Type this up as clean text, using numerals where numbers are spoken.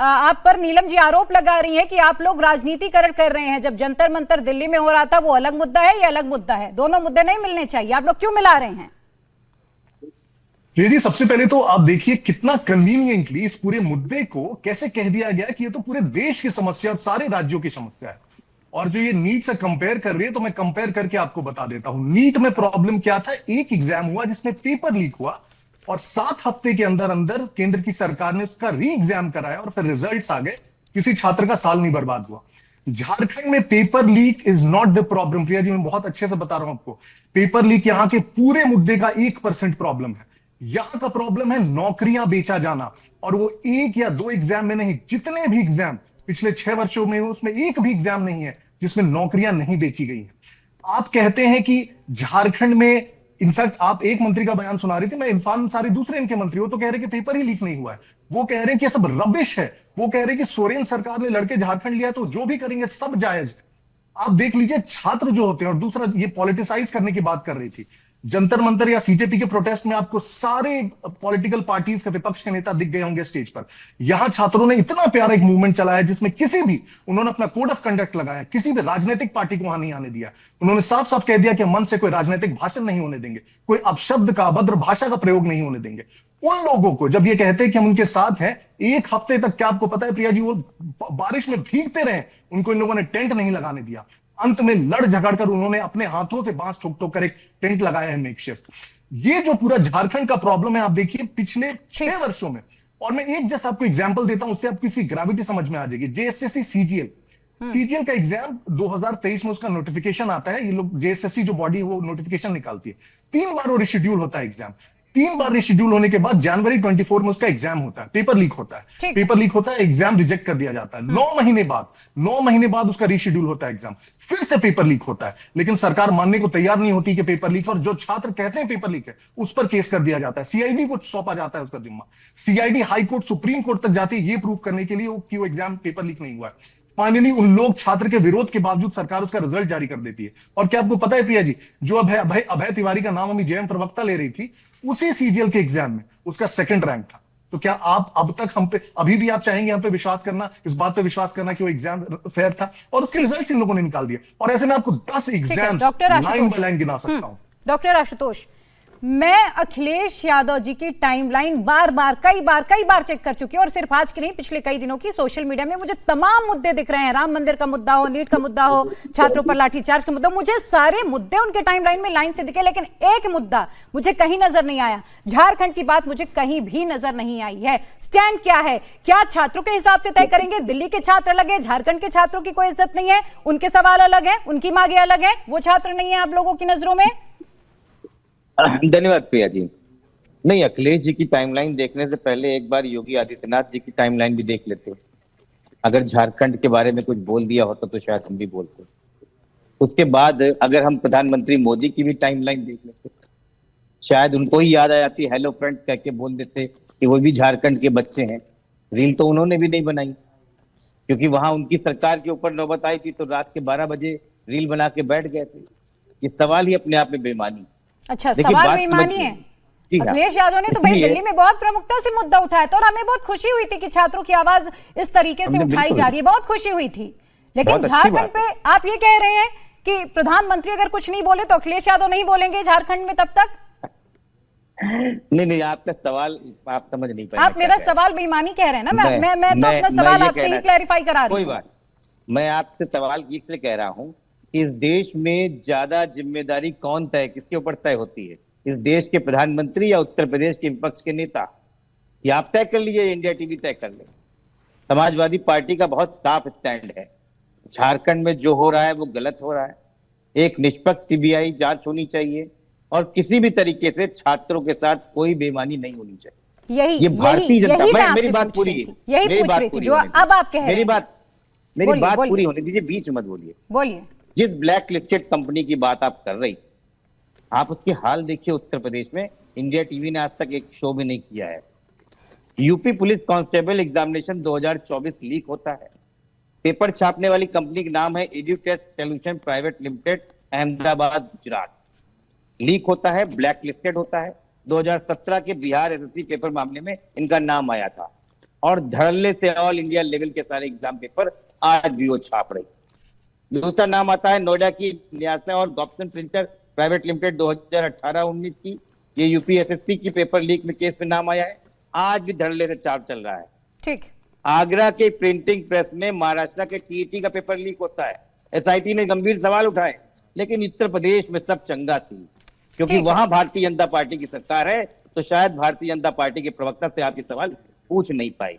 आप पर नीलम जी आरोप लगा रही हैं कि आप लोग राजनीतिकरण कर रहे हैं। जब जंतर मंतर दिल्ली में हो रहा था वो अलग मुद्दा है, ये अलग मुद्दा है, दोनों मुद्दे नहीं मिलने चाहिए, आप लोग क्यों मिला रहे हैं? प्रिया जी, सबसे पहले तो आप देखिए कितना कन्वीनियंटली इस पूरे मुद्दे को कैसे कह दिया गया कि ये तो पूरे देश की समस्या और सारे राज्यों की समस्या है। और जो ये नीट से कंपेयर कर रही है, तो मैं कंपेयर करके आपको बता देता हूं। नीट में प्रॉब्लम क्या था, एक एग्जाम हुआ जिसमें पेपर लीक हुआ और 7 हफ्ते के अंदर अंदर केंद्र की सरकार ने उसका री एग्जाम कराया और फिर रिजल्ट्स आ गए। किसी छात्र का साल नहीं बर्बाद हुआ। झारखंड में paper leak is not the problem. Priya ji, मैं बहुत अच्छे से बता रहा हूं आपको, पेपर लीक यहाँ के पूरे मुद्दे का 1% प्रॉब्लम है। यहां का प्रॉब्लम है नौकरियां बेचा जाना। और वो एक या दो एग्जाम में नहीं, जितने भी एग्जाम पिछले 6 वर्षों में उसमें एक भी एग्जाम नहीं है जिसमें नौकरियां नहीं बेची गई हैं। आप कहते हैं कि झारखंड में, इनफैक्ट आप एक मंत्री का बयान सुना रही थी, मैं इरफान अंसारी दूसरे इनके मंत्री हो तो कह रहे कि पेपर ही लीक नहीं हुआ है। वो कह रहे हैं कि सब रबिश है। वो कह रहे हैं कि सोरेन सरकार ने लड़के झारखंड लिया तो जो भी करेंगे सब जायज। आप देख लीजिए छात्र जो होते हैं। और दूसरा, ये पॉलिटिसाइज करने की बात कर रही थी, जंतर मंतर या सीजेपी के प्रोटेस्ट में आपको सारे पॉलिटिकल पार्टीज के विपक्ष के नेता दिख गए होंगे स्टेज पर। यहां छात्रों ने इतना प्यारा एक मूवमेंट चलाया जिसमें किसी भी, उन्होंने अपना कोड ऑफ कंडक्ट लगाया, किसी भी राजनीतिक पार्टी को वहां नहीं आने दिया। उन्होंने साफ साफ कह दिया कि मन से कोई राजनीतिक भाषण नहीं होने देंगे, कोई अपशब्द का, अभद्र भाषा का प्रयोग नहीं होने देंगे। उन लोगों को जब ये कहते हैं कि हम उनके साथ हैं, 1 हफ्ते तक, क्या आपको पता है प्रिया जी, वो बारिश में भीगते रहे, उनको इन लोगों ने टेंट नहीं लगाने दिया। अंत में लड़ झगड़ कर उन्होंने अपने हाथों से बांस ठोक ठोक कर एक टेंट लगाया है, मेकशिफ्ट। ये जो पूरा झारखंड का प्रॉब्लम है, आप देखिए पिछले 6 वर्षों में। और मैं एक जैसा आपको एग्जांपल देता हूं, उससे आपको इसकी ग्रेविटी समझ में आ जाएगी। जेएसएससी सीजीएल, सीजीएल का एग्जाम 2023 में उसका नोटिफिकेशन आता है। ये लोग जेएसएससी जो बॉडी है वो नोटिफिकेशन निकालती है। 3 बार वो रिशेड्यूल होता है एग्जाम। 3 बार रिशेड्यूल होने के बाद जनवरी 24 में उसका एग्जाम होता है। पेपर लीक होता है, पेपर लीक होता है, एग्जाम रिजेक्ट कर दिया जाता है। 9 महीने बाद उसका रिशेड्यूल होता है एग्जाम, फिर से पेपर लीक होता है। लेकिन सरकार मानने को तैयार नहीं होती कि पेपर लीक है, और जो छात्र कहते हैं पेपर लीक है उस पर केस कर दिया जाता है। सीआईडी को सौंपा जाता है उसका जिम्मा। CID high court, supreme court तक जाती है ये प्रूव करने के लिए कि वो एग्जाम पेपर लीक नहीं हुआ है। फाइनली उन लोग, छात्र के विरोध के बावजूद, सरकार उसका रिजल्ट जारी कर देती है। और क्या आपको पता है प्रिया जी, जो अभय तिवारी का नाम अभी जेएम प्रवक्ता ले रही थी, उसी सीजीएल के एग्जाम में उसका 2nd रैंक था। तो क्या आप अब तक हम पे, अभी भी आप चाहेंगे हम पे विश्वास करना, इस बात पे विश्वास करना कि वो एग्जाम फेयर था? और उसके रिजल्ट इन लोगों ने निकाल दिए। और ऐसे में आपको 10 एग्जाम लाइन बाय लाइन गिना सकता हूं। डॉक्टर आशुतोष, मैं अखिलेश यादव जी की टाइमलाइन बार बार कई बार चेक कर चुकी हूं, और सिर्फ आज की नहीं, पिछले कई दिनों की। सोशल मीडिया में मुझे तमाम मुद्दे दिख रहे हैं, राम मंदिर का मुद्दा हो, नीट का मुद्दा हो, छात्रों पर लाठीचार्ज का मुद्दा, मुझे सारे मुद्दे उनके टाइमलाइन में लाइन से दिखे, लेकिन एक मुद्दा मुझे कहीं नजर नहीं आया। झारखंड की बात मुझे कहीं भी नजर नहीं आई है। स्टैंड क्या है? क्या छात्रों के हिसाब से तय करेंगे? दिल्ली के छात्र अलग है, झारखंड के छात्रों की कोई इज्जत नहीं है, उनके सवाल अलग है, उनकी मांगे अलग है, वो छात्र नहीं है आप लोगों की नजरों में? धन्यवाद प्रिया जी। नहीं, अखिलेश जी की टाइमलाइन देखने से पहले एक बार योगी आदित्यनाथ जी की टाइमलाइन भी देख लेते। अगर झारखंड के बारे में कुछ बोल दिया होता तो शायद हम भी बोलते। उसके बाद अगर हम प्रधानमंत्री मोदी की भी टाइमलाइन देख लेते, शायद उनको ही याद आ जाती, हेलो फ्रेंड कह के बोल देते कि वो भी झारखंड के बच्चे हैं। रील तो उन्होंने भी नहीं बनाई, क्योंकि वहां उनकी सरकार के ऊपर नौबत आई थी तो रात के 12 बजे रील बना के बैठ गए थे। ये सवाल ही अपने आप में बेईमानी। अच्छा, सवाल बेईमानी है। अखिलेश यादव ने तो भाई दिल्ली में बहुत प्रमुखता से मुद्दा उठाया था, और हमें बहुत खुशी हुई थी कि छात्रों की आवाज इस तरीके से उठाई जा रही है, बहुत खुशी हुई थी। लेकिन झारखंड पे आप ये कह रहे हैं कि प्रधानमंत्री अगर कुछ नहीं बोले तो अखिलेश यादव नहीं बोलेंगे झारखंड में तब तक? नहीं, आपका सवाल आप समझ नहीं पाए। आप मेरा सवाल बेईमानी कह रहे हैं ना। मैं तो अपना सवाल आपसे ही क्लैरिफाई करा रही हूं। कोई बात, मैं आपसे सवाल इसलिए कह रहा हूं, इस देश में ज्यादा जिम्मेदारी कौन तय, किसके ऊपर तय होती है? इस देश के प्रधानमंत्री या उत्तर प्रदेश के विपक्ष के नेता? ये आप तय कर लीजिए, इंडिया टीवी तय कर ले। समाजवादी पार्टी का बहुत साफ स्टैंड है, झारखंड में जो हो रहा है वो गलत हो रहा है। एक निष्पक्ष सीबीआई जांच होनी चाहिए, और किसी भी तरीके से छात्रों के साथ कोई बेईमानी नहीं होनी चाहिए। ये भारतीय जनता, मेरी बात पूरी है, मेरी बात पूरी, जो अब आप कह रहे हैं, मेरी बात पूरी होने दीजिए, बीच मत बोलिए। जिस ब्लैक लिस्टेड कंपनी की बात आप कर रही, आप उसके हाल देखिए उत्तर प्रदेश में। इंडिया टीवी ने आज तक एक शो भी नहीं किया है। UP police constable examination 2024 leak होता है। पेपर छापने वाली कंपनी का नाम है Edutest solution private limited, Ahmedabad, Gujarat. Leak होता है, ब्लैक लिस्टेड होता है। 2017 के बिहार एसएससी पेपर मामले में इनका नाम आया था। और धड़ल्ले से ऑल इंडिया लेवल के सारे एग्जाम पेपर आज भी वो छाप रही। दूसरा नाम आता है नोएडा की न्यासा और गॉब्सन प्रिंटर प्राइवेट लिमिटेड 2018-19 की, ये यूपीएसएससी की पेपर लीक में केस में नाम आया है, आज भी धड़ल्ले से छाप चल रहा है। ठीक। आगरा के प्रिंटिंग प्रेस में महाराष्ट्र के टीईटी का पेपर लीक होता है, एसआईटी ने गंभीर सवाल उठाए, लेकिन उत्तर प्रदेश में सब चंगा थी, क्योंकि वहां भारतीय जनता पार्टी की सरकार है, तो शायद भारतीय जनता पार्टी के प्रवक्ता से आपके सवाल पूछ नहीं पाए।